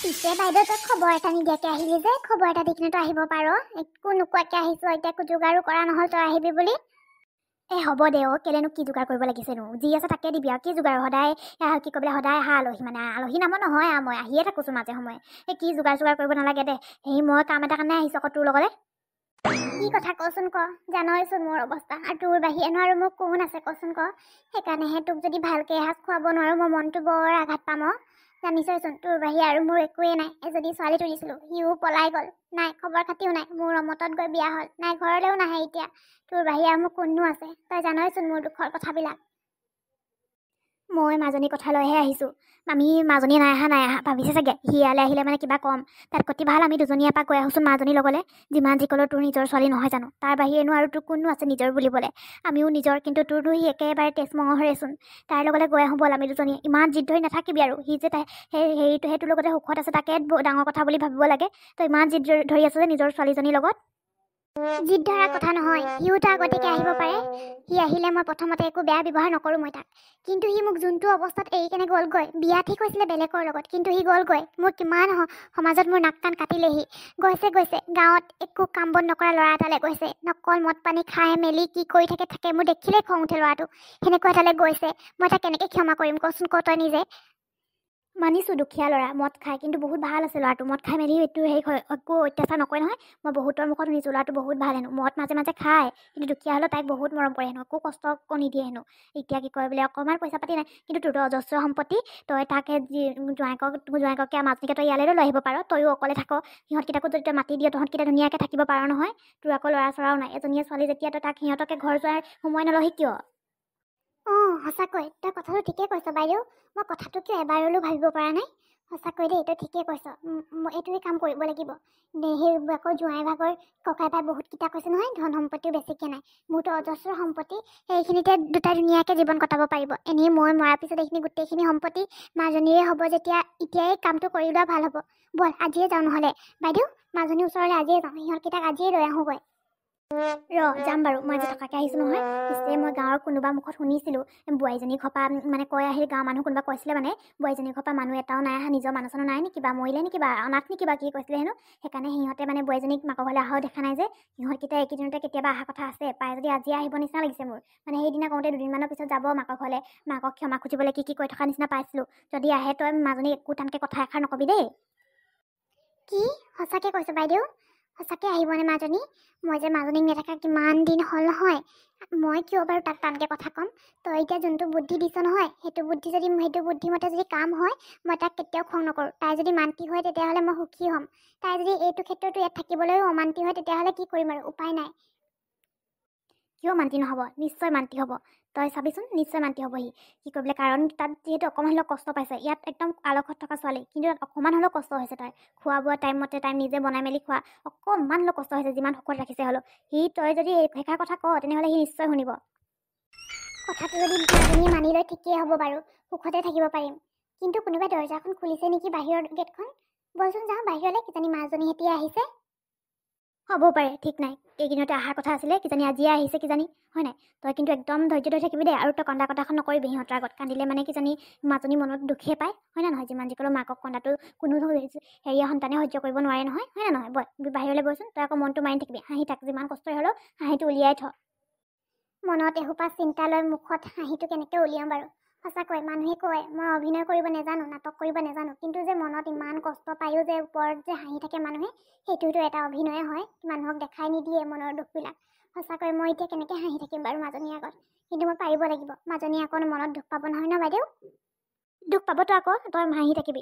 পিছে বাইদেউ তই খবৰ এটা নিদিয়াকে আহিলি যে খবৰ এটা দি কিনে তই আহিব পাৰ একো নোকোৱাকে আহিছ এতিয়া একো যোগাৰো কৰা নহ'ল তই আহিবি বুলি হ'ব দে কেলেনো কি যোগাৰ কৰিব লাগিছেনো যি আছে তাকে দিবি আৰু কি যোগাৰ সদায় কি ক'বলৈ সদায় অহা আলহী মানে আলহী নামৰ নহয় আৰু মই আহিয়ে থাকোঁচোন মাজে সময়ে কি যোগাৰ কৰিব নালাগে দে মই কাম এটা কাৰণে আহিছোঁ আকৌ তোৰ লগতে কি কথা কচোন ক জানইচোন মোৰ অৱস্থা আৰু তোৰ বাহিৰেনো আৰু মোক কোন আছে কচোন ক সেইকাৰণেহে তোক যদি ভালকৈ এসাঁজ খুৱাব নোৱাৰোঁ মই মনটো বৰ আঘাত পাম জানিছচোন তোৰ বাহিৰে আৰু মোৰ একোৱেই নাই এজনী ছোৱালী তুলিছিলোঁ সিও পলাই গ'ল নাই খবৰ খাতিও নাই মোৰ ৰমতত গৈ বিয়া হ'ল নাই ঘৰলৈও নাহে এতিয়া তোৰ বাহিৰে আৰু মোৰ কোননো আছে তই জানইচোন মোৰ দুখৰ কথাবিলাক মই মাজনী কথালৈহে আহিছোঁ আমি মাজনী নাই অহা ভাবিছে চাগে হিয়ালৈ আহিলে মানে কিবা কম তাত কতি ভাল আমি দুজনীয়ে এপাক গৈ আহোঁচোন মাজনী লগলে যিমান যি ক'লেও তোৰ নিজৰ ছোৱালী নহয় জানো তাৰ বাহিৰেনো আৰু তোৰ কোননো আছে নিজৰ বুলিবলৈ আমিও নিজৰ কিন্তু তোৰতো সি একেবাৰে তেজ মঙহৰেচোন তাৰ লগতে গৈ আহোঁ ব'ল আমি দুজনীয়ে ইমান জিদ ধৰি নাথাকিবি আৰু সি যে তাই সেইটোৰ লগতে সুখত আছে তাকে ডাঙৰ কথা বুলি ভাবিব লাগে তই ইমান জিদ ধৰি আছ যে নিজৰ ছোৱালীজনীৰ লগত জিদ ধৰা কথা নহয় সিও তাৰ আগতীয়াকৈ আহিব পাৰে সি আহিলে মই প্ৰথমতে একো বেয়া ব্যৱহাৰ নকৰোঁ মই তাক কিন্তু সি মোক যোনটো অৱস্থাত এৰি কেনে গ'লগৈ বিয়া ঠিক হৈছিলে বেলেগৰ লগত কিন্তু সি গ'লগৈ মোৰ কিমান সমাজত মোৰ নাক কাণ কাটিলেহি গৈছে গাঁৱত একো কাম বন নকৰা ল'ৰা এটালৈ গৈছে নকল মদ পানী খাই মেলি কি কৰি থাকে মোৰ দেখিলেই খং উঠে ল'ৰাটো সেনেকুৱা এটালৈ গৈছে মই তাক কেনেকৈ ক্ষমা কৰিম কচোন ক তই নিজে মানিছোঁ দুখীয়া ল'ৰা মদ খায় কিন্তু বহুত ভাল আছে ল'ৰাটো মদ খাই মেলি এইটো একো অত্যাচাৰ নকৰে নহয় মই বহুতৰ মুখত শুনিছোঁ ল'ৰাটো বহুত ভাল হেনো মদ মাজে মাজে খায় কিন্তু দুখীয়া হ'লেও তাইক বহুত মৰম কৰে হেনো একো কষ্ট নিদিয়ে হেনো এতিয়া কি কৰে বোলে অকণমান পইচা পাতি নাই কিন্তু তোৰ অজস্ৰ সম্পত্তি তই তাকে জোঁৱাইককে মাজনীকে তই ইয়ালৈ লৈ আহিব পাৰ তয়ো অকলে থাক সিহঁতকেইটাকো যদি তই মাতি দিয় তহঁতকেইটা ধুনীয়াকৈ থাকিব পাৰ নহয় তোৰ আকৌ ল'ৰা চৰাও নাই এজনীয়ে ছোৱালী যেতিয়া তই তাক সিহঁতকে ঘৰ যোৱাৰ সময় নলহি কিয় সঁচাকৈ তই কথাটো ঠিকে কৈছ বাইদেউ মই কথাটো কিয় এবাৰলৈ ভাবিব পৰা নাই সঁচাকৈ দেই তই ঠিকে কৈছ এইটোৱে কাম কৰিব লাগিব সেই আকৌ জোঁৱাই ভাগৰ ককাই ভাই বহুতকেইটা কৈছে নহয় ধন সম্পত্তিও বেছিকৈ নাই মোৰতো অজস্ৰ সম্পত্তি সেইখিনিতে দুটাই ধুনীয়াকৈ জীৱন কটাব পাৰিব এনেই মই মৰাৰ পিছত এইখিনি গোটেইখিনি সম্পত্তি মাজনীৰে হ'ব যেতিয়া এতিয়াই কামটো কৰি লোৱা ভাল হ'ব ব'ল আজিয়ে যাওঁ নহ'লে বাইদেউ মাজনীৰ ওচৰলৈ আজিয়ে যাওঁ সিহঁতকেইটাক আজিয়ে লৈ আহোঁগৈ যাম বাৰু মই আজি থকাকৈ আহিছোঁ নহয় পিছে মই গাঁৱৰ কোনোবা মুখত শুনিছিলোঁ বোৱাৰীজনীৰ ঘৰপা মানে কৈ আহিল গাঁৱৰ মানুহ কোনোবা কৈছিলে মানে বোৱাৰীজনীৰ ঘৰপা মানুহ এটাও নাই অহা নিজৰ মানুহ চানুহ নাই নেকি বা মৰিলে নেকি বা অনাথ নেকি বা কি কৈছিলে হেনো সেইকাৰণে সিহঁতে মানে বোৱাৰীজনীক মাকৰ ঘৰলৈ অহাও দেখা নাই যে সিহঁতকেইটা এইকেইদিনতে কেতিয়াবা অহা কথা আছে পাই যদি আজি আহিব নিচিনা লাগিছে মোৰ মানে সেইদিনা কওঁতে দুদিনমানৰ পিছত যাব মাকৰ ঘৰলৈ মাকক ক্ষমা খুজিবলৈ কি কৈ থকা নিচিনা পাইছিলোঁ যদি আহে তই মাজনী একো টানকৈ কথা এষাৰ নকবি দেই কি সঁচাকৈ কৈছোঁ বাইদেউ সঁচাকৈ আহিবনে মাজনী মই যে মাজনীক নেদেখা কিমান দিন হ'ল নহয় মই কিয় বাৰু তাক টানকৈ কথা ক'ম তই এতিয়া যোনটো বুদ্ধি দিছ নহয় সেইটো বুদ্ধিমতে যদি কাম হয় মই তাক কেতিয়াও খং নকৰোঁ তাই যদি মান্তি হয় তেতিয়াহ'লে মই সুখী হ'ম তাই যদি এইটো ক্ষেত্ৰতো ইয়াত থাকিবলৈও অমান্তি হয় তেতিয়াহ'লে কি কৰিম আৰু উপায় নাই কিয় মান্তি নহ'ব নিশ্চয় মান্তি হ'ব তই চাবিচোন নিশ্চয় মান্তি হ'বহি কি কৰিবলৈ কাৰণ তাত যিহেতু অকণমান হ'লেও কষ্ট পাইছে ইয়াত একদম আলসত থকা ছোৱালী কিন্তু তাত অকণমান হ'লেও কষ্ট হৈছে তাই খোৱা বোৱা টাইমমতে তাই নিজে বনাই মেলি খোৱা অকণমান হ'লেও কষ্ট হৈছে যিমান শকত ৰাখিছে হ'লেও তই যদি সেইষাৰ কথা কৱ তেনেহ'লে সি নিশ্চয় শুনিব কথাটো যদি মাজনীয়ে মানি লয় ঠিকেই হ'ব বাৰু সুখতে থাকিব পাৰিম কিন্তু কোনোবাই দৰ্জাখন খুলিছে নেকি বাহিৰৰ গেটখন বলচোন যাওঁ বাহিৰলৈ কিজানি মাজনী হেঁতিয়ে আহিছে হ'ব পাৰে ঠিক নাই এইদিনতে অহাৰ কথা আছিলে কিজানি আজিয়ে আহিছে কিজানি হয় নাই তই কিন্তু একদম ধৈৰ্য ধৰি থাকিবি দেই আৰু তই কন্দা কটাখন নকৰিবি সিহঁতৰ আগত কান্দিলে মানে কিজানি মাজনী মনত দুখে পায় হয় নে নহয় যিমান যি ক'লেও মাকক কন্দাটো কোনো হেৰিয়া সন্তানে সহ্য কৰিব নোৱাৰে নহয় হয় নে নহয় বল বাহিৰলৈ বলচোন তই আকৌ মনটো মাৰি থাকিবি হাঁহি থাক যিমান কষ্টই হ'লেও হাঁহিটো উলিয়াই থ মনত এসোপা চিন্তা লৈ মুখত হাঁহিটো কেনেকৈ উলিয়াম বাৰু সঁচাকৈ মানুহে কয় মই অভিনয় কৰিব নাজানো নাটক কৰিব নাজানো কিন্তু যে মনত ইমান কষ্ট পায়ো যে ওপৰত যে হাঁহি থাকে মানুহে সেইটোতো এটা অভিনয়ে হয় মানুহক দেখাই নিদিয়ে মনৰ দুখবিলাক সঁচাকৈ মই এতিয়া কেনেকৈ হাঁহি থাকিম বাৰু মাজনীৰ আগত কিন্তু মই পাৰিব লাগিব মাজনীয়ে আকৌ মনত দুখ পাব নহয় ন বাইদেউ দুখ পাবতো আকৌ তই হাঁহি থাকিবি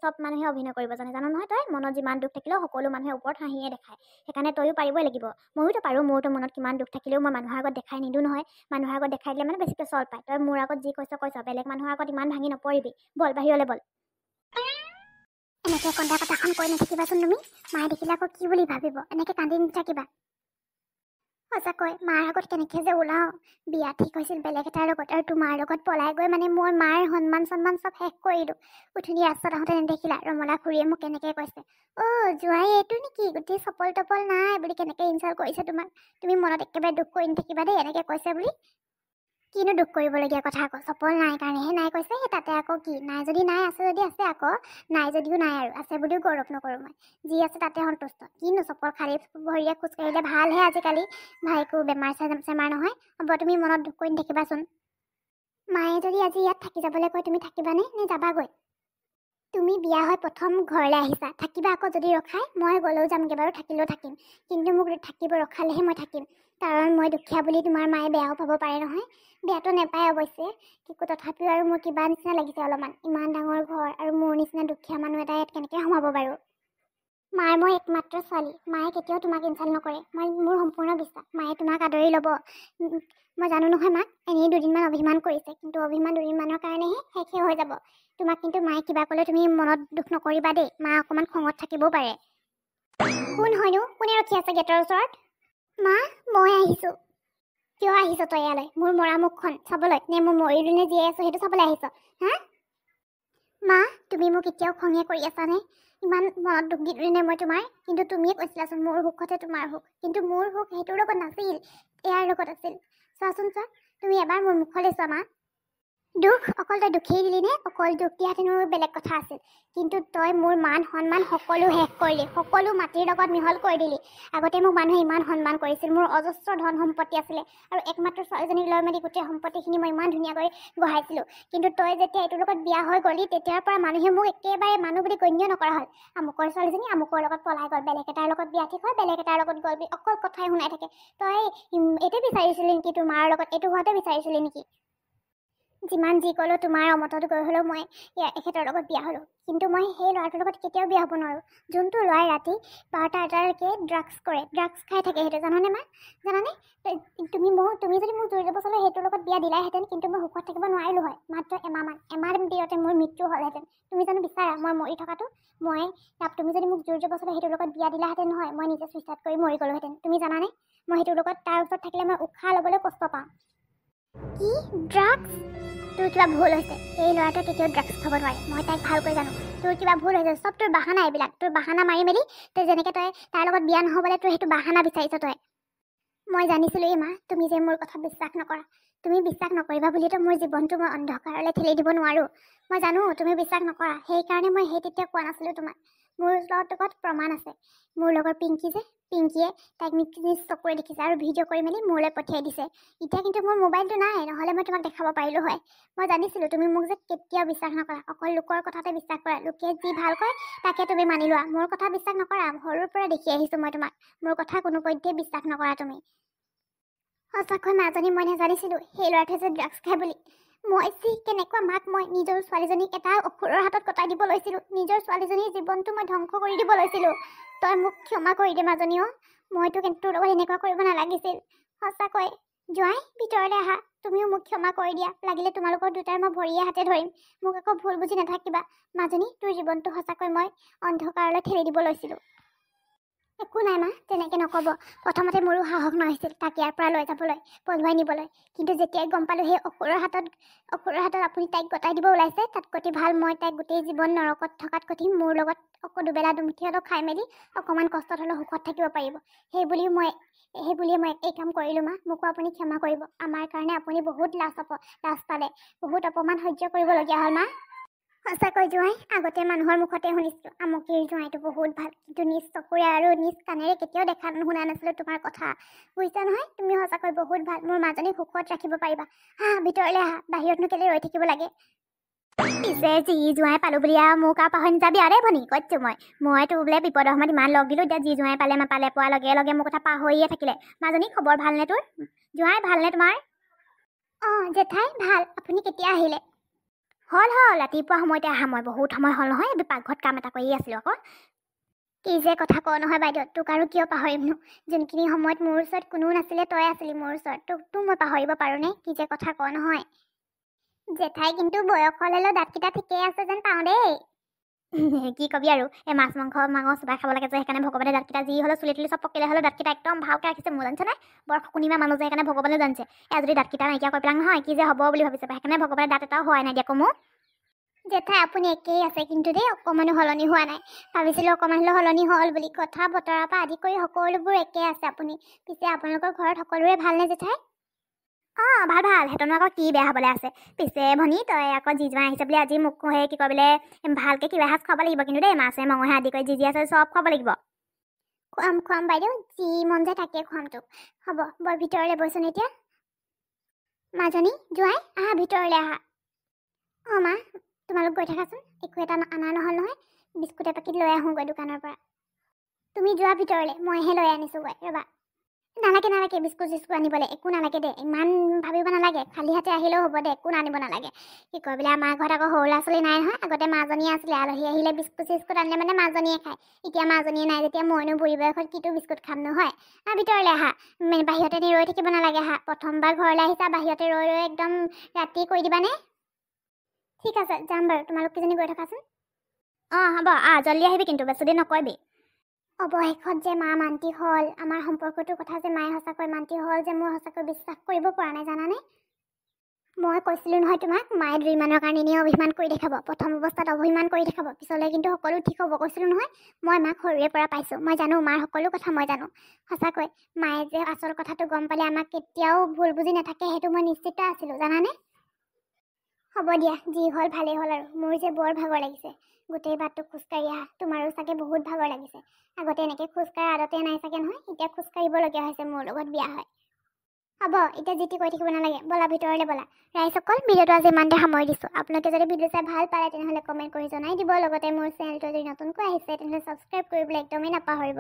চব মানুহে অভিনয় কৰিব জানে জানো নহয় তই মনত যিমান দুখ থাকিলেও সকলো মানুহে ওপৰত হাঁহিয়ে দেখায় সেইকাৰণে তয়ো পাৰিবই লাগিব ময়োতো পাৰোঁ মোৰতো মনত কিমান দুখ থাকিলেও মই মানুহৰ আগত দেখাই নিদিওঁ নহয় মানুহৰ আগত দেখাই দিলে মানে বেছিকৈ চল পায় তই মোৰ আগত যি কৈছ বেলেগ মানুহৰ আগত ইমান ভাঙি নপৰিবি বল বাহিৰলৈ বল এনেকৈ কন্দা কটাখন কৈ নাথাকিবাচোন তুমি মায়ে দেখিলে আকৌ কি বুলি ভাবিব এনেকৈ কান্দি নাথাকিবা সঁচাকৈ মাৰ আগত কেনেকৈ যে ওলাওঁ বিয়া ঠিক হৈছিল বেলেগ এটাৰ লগত আৰু তোমাৰ লগত পলাই গৈ মানে মই মাৰ সন্মান চন্মান চব শেষ কৰিলোঁ উঠনি ৰাস্তাত আহোঁতে নেদেখিলা ৰমলা খুৰীয়ে মোক কেনেকৈ কৈছে জোঁৱাই এইটো নেকি গোটেই চপল তপল নাই বুলি কেনেকৈ ইনচাল্ট কৰিছে তোমাক তুমি মনত একেবাৰে দুখ কৰি নাথাকিবা দেই এনেকৈ কৈছে বুলি কিনো দুখ কৰিবলগীয়া কথা আকৌ চপল নাই কাৰণেহে নাই কৈছে সেই তাতে আকৌ কি নাই যদি নাই আছে যদি আছে আকৌ নাই যদিও নাই আৰু আছে বুলিও গৌৰৱ নকৰোঁ মই যি আছে তাতে সন্তুষ্ট কিনো চপল খালী ভৰিয়ে খোজকাঢ়িলে ভালহে আজিকালি ভাইকো বেমাৰ চেমাৰ নহয় হ'ব তুমি মনত দুখ কৰি নাথাকিবাচোন মায়ে যদি আজি ইয়াত থাকি যাবলৈ কয় তুমি থাকিবানে নে যাবাগৈ তুমি বিয়া হৈ প্ৰথম ঘৰলৈ আহিছা থাকিবা আকৌ যদি ৰখাই মই গ'লেও যামগৈ বাৰু থাকিলেও থাকিম কিন্তু মোক থাকিব ৰখালেহে মই থাকিম কাৰণ মই দুখীয়া বুলি তোমাৰ মায়ে বেয়াও পাব পাৰে নহয় বেয়াটো নাপায় অৱশ্যে কিন্তু তথাপিও আৰু মোৰ কিবা নিচিনা লাগিছে অলপমান ইমান ডাঙৰ ঘৰ আৰু মোৰ নিচিনা দুখীয়া মানুহ এটা ইয়াত কেনেকৈ সোমাব বাৰু মাৰ মই একমাত্ৰ ছোৱালী মায়ে কেতিয়াও তোমাক ইনচাল্ট নকৰে মোৰ সম্পূৰ্ণ বিশ্বাস মায়ে তোমাক আদৰি ল'ব মই জানো নহয় মাক এনেই দুদিনমান অভিমান কৰিছে কিন্তু অভিমান দুদিনমানৰ কাৰণেহে শেষে হৈ যাব তোমাক কিন্তু মায়ে কিবা ক'লে তুমি মনত দুখ নকৰিবা দেই মা অকণমান খঙত থাকিবও পাৰে কোন হয়নো কোনে ৰখি আছে গেটৰ ওচৰত মা মই আহিছোঁ কিয় আহিছ তই ইয়ালৈ মোৰ মৰা মুখখন চাবলৈ নে মোৰ মৰিলো নে জীয়াই আছোঁ সেইটো চাবলৈ আহিছ হা মা তুমি মোক এতিয়াও খঙে কৰি আছানে ইমান মনত দুখ দিলোঁ নে মই তোমাৰ কিন্তু তুমিয়ে কৈছিলাচোন মোৰ সুখতে তোমাৰ সুখ কিন্তু মোৰ সুখ সেইটোৰ লগত নাছিল ইয়াৰ লগত আছিল চোৱাচোন চোৱা তুমি এবাৰ মোৰ মুখলৈ চোৱা মা দুখ অকল তই দুখেই দিলি নে অকল দুখ দিয়াহেঁতেনো বেলেগ কথা আছিল কিন্তু তই মোৰ মান সন্মান সকলো শেষ কৰিলি সকলো মাটিৰ লগত মিহল কৰি দিলি আগতে মোক মানুহে ইমান সন্মান কৰিছিল মোৰ অজস্ৰ ধন সম্পত্তি আছিলে আৰু একমাত্ৰ ছোৱালীজনীক লৈ মেলি গোটেই সম্পত্তিখিনি মই ইমান ধুনীয়াকৈ গঢ়াইছিলোঁ কিন্তু তই যেতিয়া এইটোৰ লগত বিয়া হৈ গ'লি তেতিয়াৰ পৰা মানুহে মোক একেবাৰে মানুহ বুলি গণ্য নকৰা হ'ল আমুকৰ ছোৱালীজনী আমুকৰ লগত পলাই গ'ল বেলেগ এটাৰ লগত বিয়া ঠিক হয় বেলেগ এটাৰ লগত গ'ল অকল কথাই শুনাই থাকে তই এইটো বিচাৰিছিলি নেকি তোমাৰ লগত এইটো হোৱাতে বিচাৰিছিলি নেকি যিমান যি ক'লেও তোমাৰ অমতত গৈ হ'লেও মই এখেতৰ লগত বিয়া হ'লোঁ কিন্তু মই সেই ল'ৰাটোৰ লগত কেতিয়াও বিয়া হ'ব নোৱাৰোঁ যোনটো ল'ৰাই ৰাতি 12টা-1টালৈকে ড্ৰাগছ কৰে ড্ৰাগছ খাই থাকে সেইটো জানানে মা জানানে তুমি যদি মোক জোৰ জবৰদস্তি সেইটোৰ লগত বিয়া দিলাহেঁতেন কিন্তু মই সুখত থাকিব নোৱাৰিলোঁ হয় মাত্ৰ এমাহ দিনতে মোৰ মৃত্যু হ'লহেঁতেন তুমি জানো বিচাৰা মই মৰি থকাটো তুমি যদি মোক জোৰ জবৰদস্তি সেইটোৰ লগত বিয়া দিলাহেঁতেন নহয় মই নিজে চুইচাইড কৰি মৰি গ'লোহেঁতেন তুমি জানানে মই সেইটোৰ লগত তাৰ ওচৰত থাকিলে মই উশাহ ল'বলৈ কষ্ট পাওঁ কি ড্ৰাগছ তোৰ কিবা ভুল হৈছে এই ল'ৰাটোৱে কেতিয়াও ড্ৰাগছ খাব নোৱাৰে মই তাইক ভালকৈ জানো তোৰ কিবা ভুল হৈছে চব তোৰ বাহানা এইবিলাক তোৰ বাহানা মাৰি মেলি তই যেনেকৈ তই তাৰ লগত বিয়া নহ'বলৈ তোৰ সেইটো বাহানা বিচাৰিছ তই মই জানিছিলোঁ এই মা তুমি যে মোৰ কথা বিশ্বাস নকৰা তুমি বিশ্বাস নকৰিবা বুলিতো মোৰ জীৱনটো মই অন্ধকাৰলৈ ঠেলি দিব নোৱাৰোঁ মই জানো তুমি বিশ্বাস নকৰা সেইকাৰণে মই তেতিয়া কোৱা নাছিলোঁ তোমাক মোৰ লগত প্ৰমাণ আছে মোৰ লগৰ পিংকিয়ে তাইক নিজ চকুৰে দেখিছে আৰু ভিডিঅ' কৰি মেলি মোলৈ পঠিয়াই দিছে এতিয়া কিন্তু মোৰ মোবাইলটো নাই নহ'লে মই তোমাক দেখাব পাৰিলোঁ হয় মই জানিছিলোঁ তুমি মোক যে কেতিয়াও বিশ্বাস নকৰা অকল লোকৰ কথাতে বিশ্বাস কৰা লোকে যি ভাল কয় তাকে তুমি মানি লোৱা মোৰ কথা বিশ্বাস নকৰা সৰুৰ পৰা দেখি আহিছোঁ মই তোমাক মোৰ কথা কোনো পধ্যেই বিশ্বাস নকৰা তুমি সঁচাকৈ মাজনী মই নাজানিছিলোঁ সেই ল'ৰাটোৱে যে ড্ৰাগছ খায় বুলি মই যি কেনেকুৱা মাক মই নিজৰ ছোৱালীজনীক এটা অসুৰৰ হাতত কটাই দিব লৈছিলোঁ নিজৰ ছোৱালীজনীৰ জীৱনটো মই ধ্বংস কৰি দিব লৈছিলোঁ তই মোক ক্ষমা কৰি দে মাজনী মইতো কিন্তু তোৰ লগত এনেকুৱা কৰিব নালাগিছিল সঁচাকৈ জোঁৱাই ভিতৰলৈ আহা তুমিও মোক ক্ষমা কৰি দিয়া লাগিলে তোমালোকৰ দুটাৰ মই ভৰিয়ে হাতে ধৰিম মোক আকৌ ভুল বুজি নাথাকিবা মাজনী তোৰ জীৱনটো সঁচাকৈ মই অন্ধকাৰলৈ ঠেলি দিব লৈছিলোঁ একো নাই মা তেনেকৈ নক'ব প্ৰথমতে মোৰো সাহস নহৈছিল তাক ইয়াৰ পৰা লৈ যাবলৈ পলুৱাই নিবলৈ কিন্তু যেতিয়াই গম পালোঁ সেই অসুৰৰ হাতত আপুনি তাইক গতাই দিব ওলাইছে তাতকৈ ভাল মই তাইক গোটেই জীৱন নৰকত থকাত কঠিন মোৰ লগত দুবেলা দুমুঠি হ'লেও খাই মেলি অকণমান কষ্টত হ'লেও সুখত থাকিব পাৰিব সেই বুলিয়ে মই এই কাম কৰিলোঁ মা মোকো আপুনি ক্ষমা কৰিব আমাৰ কাৰণে আপুনি বহুত লাজ পালে বহুত অপমান সহ্য কৰিবলগীয়া হ'ল মা সঁচাকৈ জোঁৱাই আগতে মানুহৰ মুখতে শুনিছিলোঁ আমুকিৰ জোঁৱাইটো বহুত ভাল কিন্তু নিজ চকুৰে আৰু নিজ কাণেৰে কেতিয়াও শুনা নাছিলোঁ তোমাৰ কথা বুজিছা নহয় তুমি সঁচাকৈ বহুত ভাল মোৰ মাজনীক সুখত ৰাখিব পাৰিবা ভিতৰলৈ আহা বাহিৰতনো কেলৈ ৰৈ থাকিব লাগে পিছে যি জোঁৱাই পালোঁ বুলি আৰু মোক আৰু পাহৰি নাযাবি আৰে ভনী কৈছোঁ মইতো বোলে বিপদৰ সময়ত ইমান লগ দিলোঁ এতিয়া যি জোঁৱাই পালে নাপালে পোৱাৰ লগে লগে মোৰ কথা পাহৰিয়ে থাকিলে মাজনী খবৰ ভালনে তোৰ জোঁৱাই ভালনে তোমাৰ জেঠাই ভাল আপুনি কেতিয়া আহিলে হ'ল ৰাতিপুৱা সময়তে আহা মই বহুত সময় হ'ল নহয় পাকঘৰত কাম এটা কৰি আছিলোঁ আকৌ কি যে কথা কওঁ নহয় বাইদেউ তোক আৰু কিয় পাহৰিমনো যোনখিনি সময়ত মোৰ ওচৰত কোনো নাছিলে তই আছিলি মোৰ ওচৰত তোকতো মই পাহৰিব পাৰোঁনে কি যে কথা কওঁ নহয় জেঠাই কিন্তু বয়স হ'লেও দাঁতকেইটা ঠিকেই আছে যেন পাওঁ দেই কি কবি আৰু এই মাছ মাংস চবাই খাব লাগে যে সেইকাৰণে ভগৱানে দাঁতকেইটা যি হ'লেও চুলি তুলি চব পকিলে হ'লেও দাঁতকেইটা একদম ভালকৈ ৰাখিছে মোৰ জানিছে নাই বৰ শুনিবা মানুহ যে সেইকাৰণে ভগৱানে জানিছে যদি দাঁতকেইটা নাইকিয়া কৰি পেলাং নহয় কি যে হ'ব বুলি ভাবিছে সেইকাৰণে ভগৱানে দাঁত এটাও হোৱাই নাই দিয়া কমো জেঠাই আপুনি একেই আছে কিন্তু দেই অকণমানো সলনি হোৱা নাই ভাবিছিলোঁ অকণমান হ'লেও সলনি হ'ল বুলি কথা বতৰাৰ পৰা আদি কৰি সকলোবোৰ একেই আছে আপুনি পিছে আপোনালোকৰ ঘৰত সকলোৰে ভালনে জেঠাই ভাল ভাল হেতনো আকৌ কি বেয়া হ'বলৈ আছে পিছে ভনী তই আকৌ যি জোৱাই আহিছে বুলি আজি মোক কি কয় বোলে ভালকৈ কিবা এসাঁজ খুৱাব লাগিব কিন্তু দেই মাছে মঙহে আদি কৰি যি আছে চব খুৱাব লাগিব খুৱাম বাইদেউ যি মন যায় তাকে খুৱাম তোক হ'ব বৰ ভিতৰলৈ বৈচোন এতিয়া মাজনী জোৱাই আহা ভিতৰলৈ আহা মা তোমালোক গৈ থাকাচোন একো এটা অনা নহ'ল নহয় বিস্কুট এপেকেট লৈ আহোঁগৈ দোকানৰ পৰা তুমি যোৱা ভিতৰলৈ মইহে লৈ আনিছোঁগৈ ৰ'বা নালাগে বিস্কুট চিস্কুট আনিবলৈ একো নালাগে দে ইমান ভাবিব নালাগে খালী হাতে আহিলেও হ'ব দে একো আনিব নালাগে কি কয় বোলে আমাৰ ঘৰত আকৌ সৰু ল'ৰা ছোৱালী নাই নহয় আগতে মাজনীয়ে আছিলে আলহী আহিলে বিস্কুট চিস্কুট আনিলে মানে মাজনীয়ে খায় এতিয়া মাজনীয়ে নাই যেতিয়া মইনো বুঢ়ী বয়সত কিটো বিস্কুট খাম নহয় ভিতৰলৈ আহা বাহিৰতে নি ৰৈ থাকিব নালাগে আহা প্ৰথমবাৰ ঘৰলৈ আহিছা বাহিৰতে ৰৈ একদম ৰাতি কৈ দিবানে ঠিক আছে যাম বাৰু তোমালোক কেইজনী গৈ থাকাচোন হ'ব জল্দি আহিবি কিন্তু বেছিদিন নকৰিবি অৱশেষত যে মা মান্তি হ'ল আমাৰ সম্পৰ্কটোৰ কথা যে মায়ে সঁচাকৈ মান্তি হ'ল যে মোৰ সঁচাকৈ বিশ্বাস কৰিব পৰা নাই জানানে মই কৈছিলোঁ নহয় তোমাক মায়ে দুইমানৰ কাৰণে এনেই অভিমান কৰি দেখাব প্ৰথম অৱস্থাত অভিমান কৰি দেখাব পিছলৈ কিন্তু সকলো ঠিক হ'ব কৈছিলোঁ নহয় মই মাক সৰুৰে পৰা পাইছোঁ মই জানো মাৰ সকলো কথা মই জানো সঁচাকৈ মায়ে যে আচল কথাটো গম পালে আমাক কেতিয়াও ভুল বুজি নাথাকে সেইটো মই নিশ্চিত আছিলোঁ জানানে হ'ব দিয়া যি হ'ল ভালেই হ'ল আৰু মোৰ যে বৰ ভাগৰ লাগিছে গোটেই বাটটো খোজকাঢ়ি আহা তোমাৰো চাগে বহুত ভাগৰ লাগিছে আগতে এনেকৈ খোজকাঢ়া আদতে নাই চাগে নহয় এতিয়া খোজকাঢ়িবলগীয়া হৈছে মোৰ লগত বিয়া হয় হ'ব এতিয়া যিটি কৈ থাকিব নালাগে বলা ভিতৰলৈ বলা ৰাইজসকল ভিডিঅ'টো আজি ইমানতে সামৰি দিছোঁ আপোনালোকে যদি ভিডিঅ' চাই ভাল পালে তেনেহ'লে কমেণ্ট কৰি জনাই দিব লগতে মোৰ চেনেলটো যদি নতুনকৈ আহিছে তেনেহ'লে ছাবস্ক্ৰাইব কৰিবলৈ একদমেই নাপাহৰিব